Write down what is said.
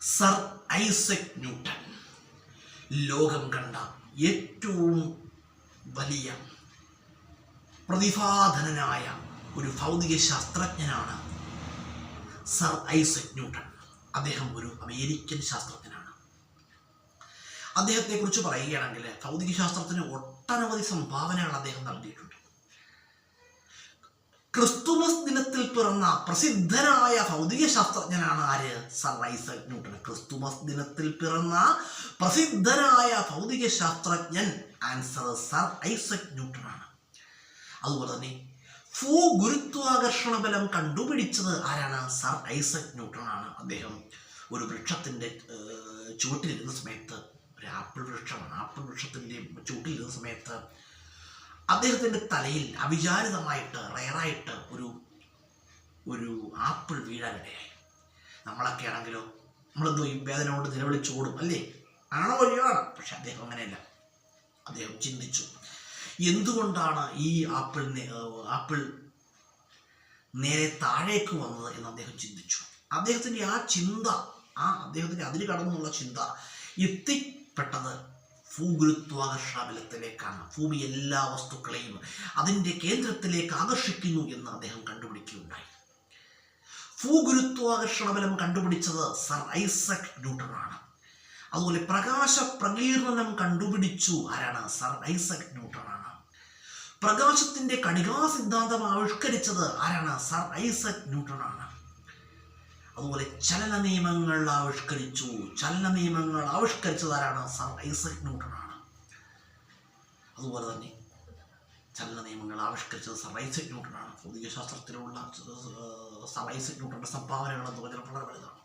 Sir Isaac Newton ലോകം കണ്ട ഏറ്റവും വലിയ പ്രതിഭാധനനായ ഒരു ഭൗതിക ശാസ്ത്രജ്ഞനാണ് സർ ഐസക് ന്യൂട്ടൺ. അദ്ദേഹം ഒരു അമേരിക്കൻ ശാസ്ത്രജ്ഞനാണ്. അദ്ദേഹത്തെക്കുറിച്ച് പറയുകയാണെങ്കിൽ ഭൗതിക ശാസ്ത്രത്തിന് ഒട്ടനവധി സംഭാവനകൾ അദ്ദേഹം നൽകിയിട്ടുണ്ട്. ക്രിസ്തുമസ് ദിനത്തിൽ പിറന്ന പ്രസിദ്ധനായ ഭൗതിക ശാസ്ത്രജ്ഞനാണ് ആര്? Sir Isaac Newton. ക്രിസ്തുമസ് ദിനത്തിൽ പിറന്ന പ്രസിദ്ധനായ ഭൗതിക ശാസ്ത്രജ്ഞൻ ആൻസർ സർ ഐസക് ന്യൂട്ടൺ ആണ്. അതുപോലെ തന്നെ ഭൂഗുരുത്വാകർഷണ ബലം കണ്ടുപിടിച്ചത് ആരാണ്? സർ ഐസക് ന്യൂട്ടൺ ആണ്. അദ്ദേഹം ഒരു വൃക്ഷത്തിൻ്റെ ചുവട്ടിലിരുന്ന സമയത്ത്, ഒരു ആപ്പിൾ വൃക്ഷമാണ്, ആപ്പിൾ വൃക്ഷത്തിൻ്റെ ചുവട്ടിലിരുന്ന സമയത്ത് അദ്ദേഹത്തിൻ്റെ തലയിൽ അവിചാരിതമായിട്ട് റയറായിട്ട് ഒരു ആപ്പിൾ വീഴാനിടയായി. നമ്മളൊക്കെ ആണെങ്കിലോ നമ്മളെന്തോ ഈ വേദന കൊണ്ട് നിലവിളിച്ചോടും അല്ലേ? ആണോ വഴിയാണ്. പക്ഷെ അദ്ദേഹം അങ്ങനെയല്ല. അദ്ദേഹം ചിന്തിച്ചു, എന്തുകൊണ്ടാണ് ഈ ആപ്പിൾ നേരെ താഴേക്ക് വന്നത് എന്ന് അദ്ദേഹം ചിന്തിച്ചു. അദ്ദേഹത്തിൻ്റെ ആ ചിന്ത, അദ്ദേഹത്തിൻ്റെ അതിര് കടന്നുള്ള ചിന്ത എത്തിപ്പെട്ടത് ഭൂഗുരുത്വാകർഷണ ബലത്തിലേക്കാണ്. ഭൂമി എല്ലാ വസ്തുക്കളെയും അതിൻ്റെ കേന്ദ്രത്തിലേക്ക് ആകർഷിക്കുന്നു എന്ന് അദ്ദേഹം കണ്ടുപിടിക്കുകയുണ്ടായി. ഭൂഗുരുത്വാകർഷണ ബലം കണ്ടുപിടിച്ചത് സർ ഐസക് ന്യൂട്ടൺ ആണ്. അതുപോലെ പ്രകാശ പ്രകീർണനം കണ്ടുപിടിച്ചു ആരാണ്? സർ ഐസക് ന്യൂട്ടൺ ആണ്. പ്രകാശത്തിൻ്റെ കണികാ സിദ്ധാന്തം ആവിഷ്കരിച്ചത് ആരാണ്? സർ ഐസക് ന്യൂട്ടൺ ആണ്. അതുപോലെ ചലന നിയമങ്ങൾ ആവിഷ്കരിച്ചത് ആരാണ്? സർ ഐസക് ന്യൂട്ടൺ ആണ്. അതുപോലെ തന്നെ ചലന നിയമങ്ങൾ ആവിഷ്കരിച്ചത് സർ ഐസക് ന്യൂട്ടൺ ആണ്. ഭൗതിക ശാസ്ത്രത്തിലുള്ള സർ ഐസക് ന്യൂട്ടൻ്റെ സംഭാവനകൾ എന്ന് പറഞ്ഞാൽ വളരെ വലുതാണ്.